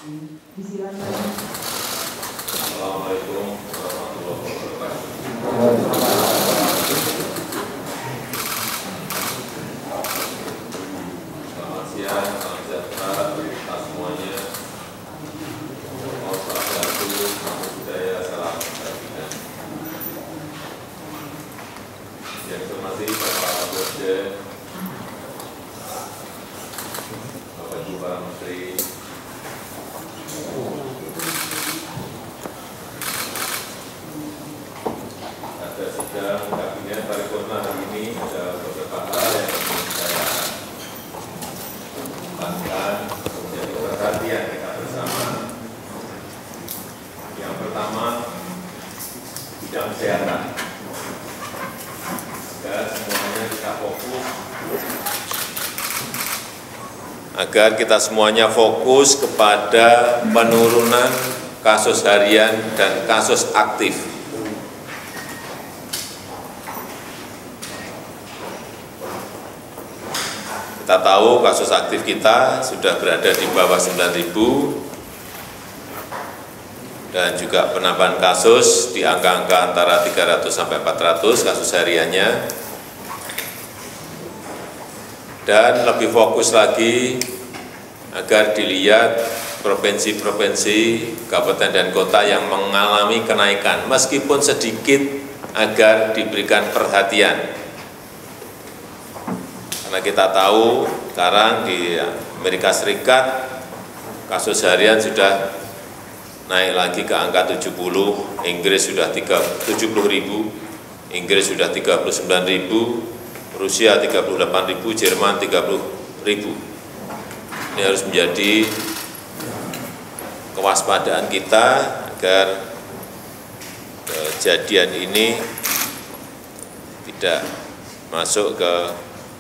Disilakan. Assalamualaikum warahmatullahi wabarakatuh. Selamat siang, salam sejahtera bagi kita semuanya. Wassalamualaikum budaya, salam kebajikan. Yang saya hormati Bapak Presiden, Bapak Ibu para Menteri, ada sidang kabinet paripurna hari ini, ada beberapa hal yang ingin saya tekankan menjadi perhatian kita bersama. Yang pertama, bidang kesehatan. Agar kita semuanya fokus kepada penurunan kasus harian dan kasus aktif. Kita tahu kasus aktif kita sudah berada di bawah 9.000 dan juga penambahan kasus di angka-angka antara 300 sampai 400 kasus hariannya. Dan lebih fokus lagi agar dilihat provinsi-provinsi, kabupaten dan kota yang mengalami kenaikan, meskipun sedikit, agar diberikan perhatian. Karena kita tahu sekarang di Amerika Serikat kasus harian sudah naik lagi ke angka 70, Inggris sudah 70.000, Inggris sudah 39.000, Rusia 38.000, Jerman 30.000. Ini harus menjadi kewaspadaan kita agar kejadian ini tidak masuk ke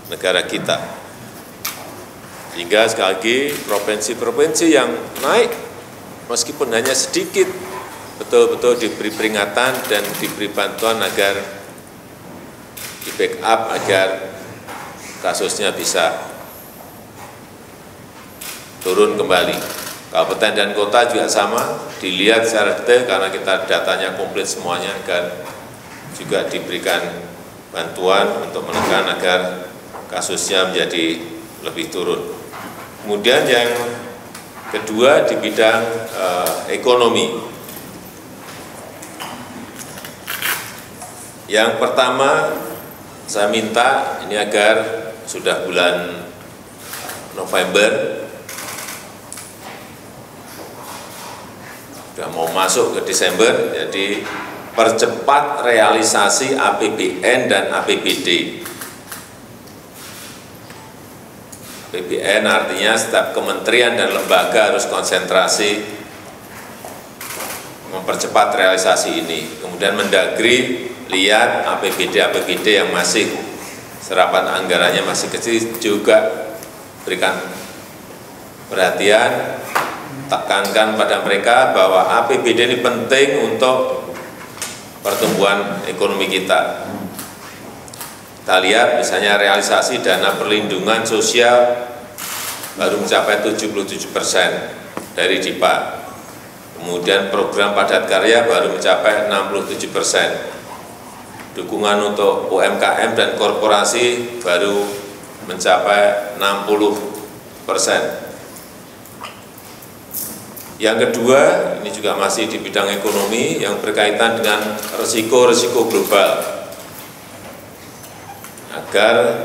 negara kita. Sehingga sekali lagi provinsi-provinsi yang naik meskipun hanya sedikit betul-betul diberi peringatan dan diberi bantuan agar di backup agar kasusnya bisa turun kembali. Kabupaten dan kota juga sama, dilihat secara detail karena kita datanya komplit semuanya agar juga diberikan bantuan untuk menekan agar kasusnya menjadi lebih turun. Kemudian yang kedua di bidang ekonomi. Yang pertama, saya minta ini agar sudah bulan November, sudah mau masuk ke Desember, jadi percepat realisasi APBN dan APBD. APBN artinya setiap kementerian dan lembaga harus konsentrasi mempercepat realisasi ini. Kemudian Mendagri lihat APBD yang masih serapan anggarannya masih kecil juga berikan perhatian, tekankan pada mereka bahwa APBD ini penting untuk pertumbuhan ekonomi kita. Kita lihat misalnya realisasi dana perlindungan sosial baru mencapai 77% dari DIPA. Kemudian program padat karya baru mencapai 67%. Dukungan untuk UMKM dan korporasi baru mencapai 60%. Yang kedua, ini juga masih di bidang ekonomi yang berkaitan dengan risiko-risiko global. Agar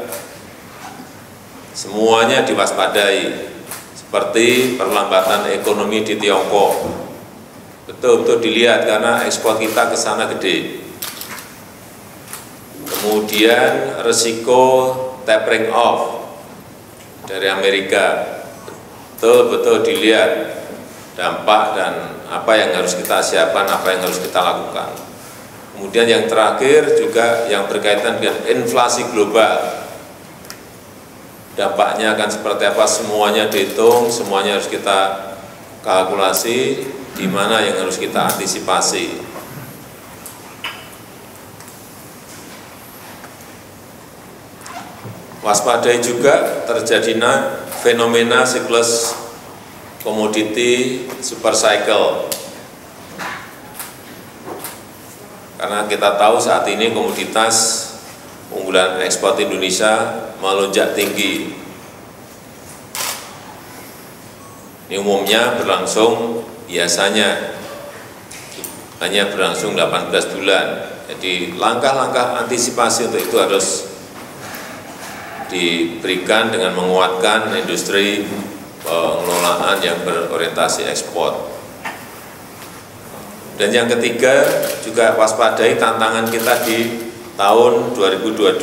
semuanya diwaspadai, seperti perlambatan ekonomi di Tiongkok. Betul-betul dilihat karena ekspor kita ke sana gede. Kemudian risiko tapering off dari Amerika, betul-betul dilihat dampak dan apa yang harus kita siapkan, apa yang harus kita lakukan. Kemudian yang terakhir juga yang berkaitan dengan inflasi global. Dampaknya akan seperti apa, semuanya dihitung, semuanya harus kita kalkulasi, di mana yang harus kita antisipasi. Waspadai juga terjadinya fenomena siklus komoditi super cycle. Karena kita tahu saat ini komoditas unggulan ekspor Indonesia melonjak tinggi. Ini umumnya berlangsung biasanya hanya berlangsung 18 bulan. Jadi langkah-langkah antisipasi untuk itu harus diberikan dengan menguatkan industri pengelolaan yang berorientasi ekspor. Dan yang ketiga, juga waspadai tantangan kita di tahun 2022,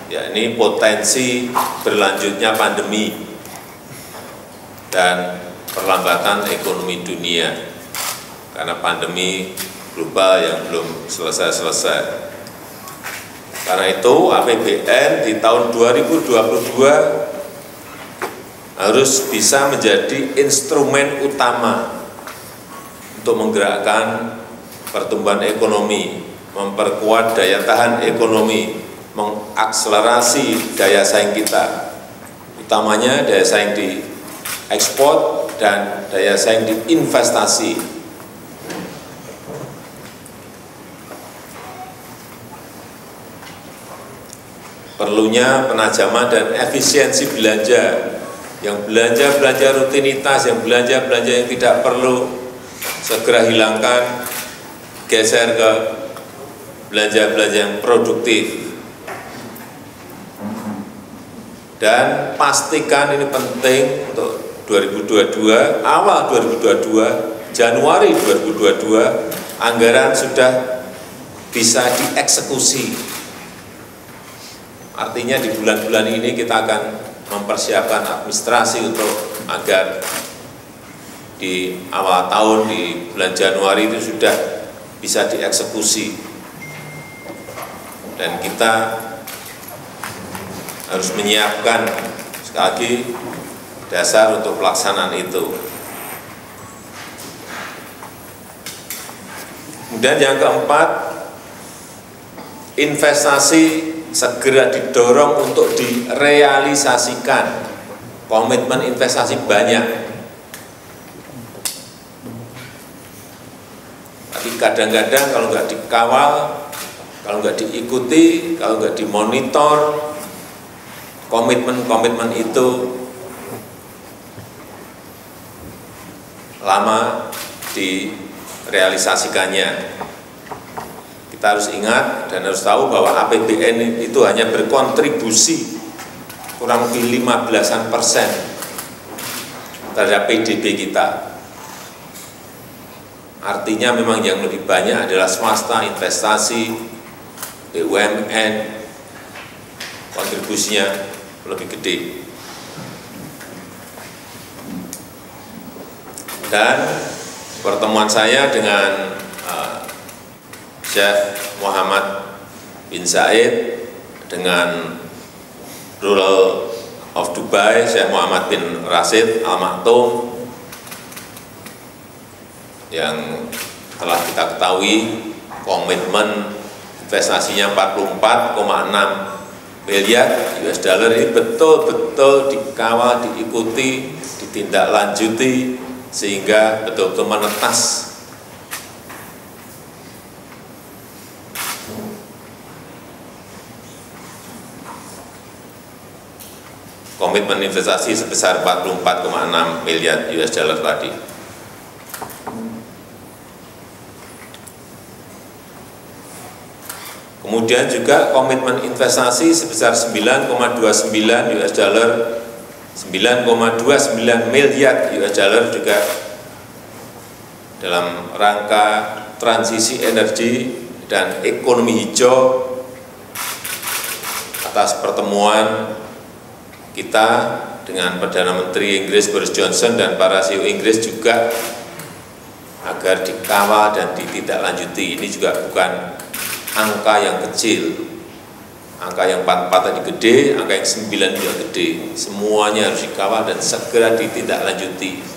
yakni potensi berlanjutnya pandemi dan perlambatan ekonomi dunia karena pandemi global yang belum selesai-selesai. Karena itu APBN di tahun 2022 harus bisa menjadi instrumen utama untuk menggerakkan pertumbuhan ekonomi, memperkuat daya tahan ekonomi, mengakselerasi daya saing kita, utamanya daya saing di ekspor dan daya saing di investasi. Perlunya penajaman dan efisiensi belanja, yang belanja-belanja rutinitas, yang belanja-belanja yang tidak perlu segera hilangkan, geser ke belanja-belanja yang produktif. Dan pastikan ini penting untuk 2022, awal 2022, Januari 2022, anggaran sudah bisa dieksekusi. Artinya di bulan-bulan ini kita akan mempersiapkan administrasi untuk agar di awal tahun, di bulan Januari itu sudah bisa dieksekusi. Dan kita harus menyiapkan sekali lagi dasar untuk pelaksanaan itu. Kemudian yang keempat, investasi segera didorong untuk direalisasikan. Komitmen investasi banyak, tapi kadang-kadang kalau nggak dikawal, kalau nggak diikuti, kalau nggak dimonitor, komitmen-komitmen itu lama direalisasikannya. Kita harus ingat dan harus tahu bahwa APBN itu hanya berkontribusi kurang lebih 15% terhadap PDB kita. Artinya memang yang lebih banyak adalah swasta, investasi, BUMN, kontribusinya lebih gede. Dan pertemuan saya dengan Syekh Muhammad bin Zayed dengan Ruler of Dubai, Syekh Muhammad bin Rashid Al Maktoum, yang telah kita ketahui komitmen investasinya 44,6 miliar US dollar ini betul-betul dikawal, diikuti, ditindaklanjuti sehingga betul-betul menetas komitmen investasi sebesar 44,6 miliar US dollar tadi. Kemudian juga komitmen investasi sebesar 9,29 US dollar, 9,29 miliar US dollar juga dalam rangka transisi energi dan ekonomi hijau atas pertemuan kita dengan Perdana Menteri Inggris Boris Johnson dan para CEO Inggris juga agar dikawal dan ditindaklanjuti. Ini juga bukan angka yang kecil, angka yang 44 tadi gede, angka yang 9 juga gede. Semuanya harus dikawal dan segera ditindaklanjuti.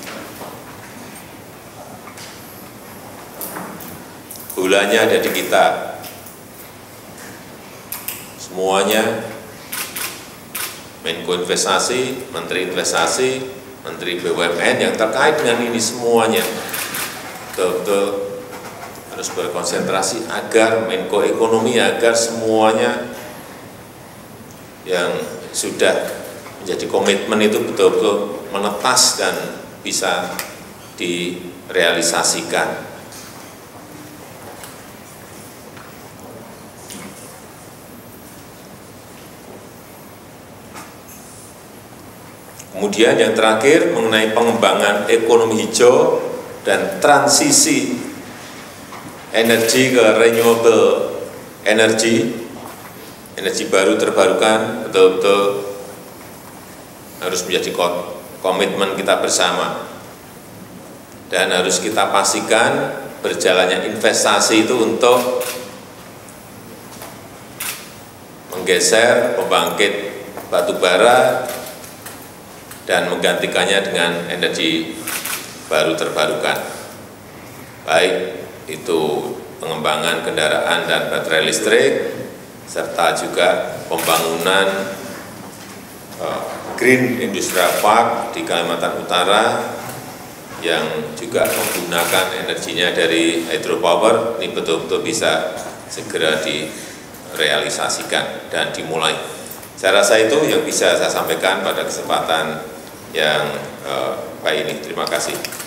Bolanya ada di kita. Semuanya Menko Investasi, Menteri Investasi, Menteri BUMN yang terkait dengan ini semuanya betul-betul harus berkonsentrasi agar Menko Ekonomi, agar semuanya yang sudah menjadi komitmen itu betul-betul menetas dan bisa direalisasikan. Kemudian yang terakhir mengenai pengembangan ekonomi hijau dan transisi energi ke renewable energy, energi baru terbarukan, betul-betul harus menjadi komitmen kita bersama. Dan harus kita pastikan berjalannya investasi itu untuk menggeser pembangkit batu bara dan menggantikannya dengan energi baru terbarukan, baik itu pengembangan kendaraan dan baterai listrik, serta juga pembangunan Green Industrial Park di Kalimantan Utara yang juga menggunakan energinya dari hydropower. Ini betul-betul bisa segera direalisasikan dan dimulai. Saya rasa itu yang bisa saya sampaikan pada kesempatan yang baik ini. Terima kasih.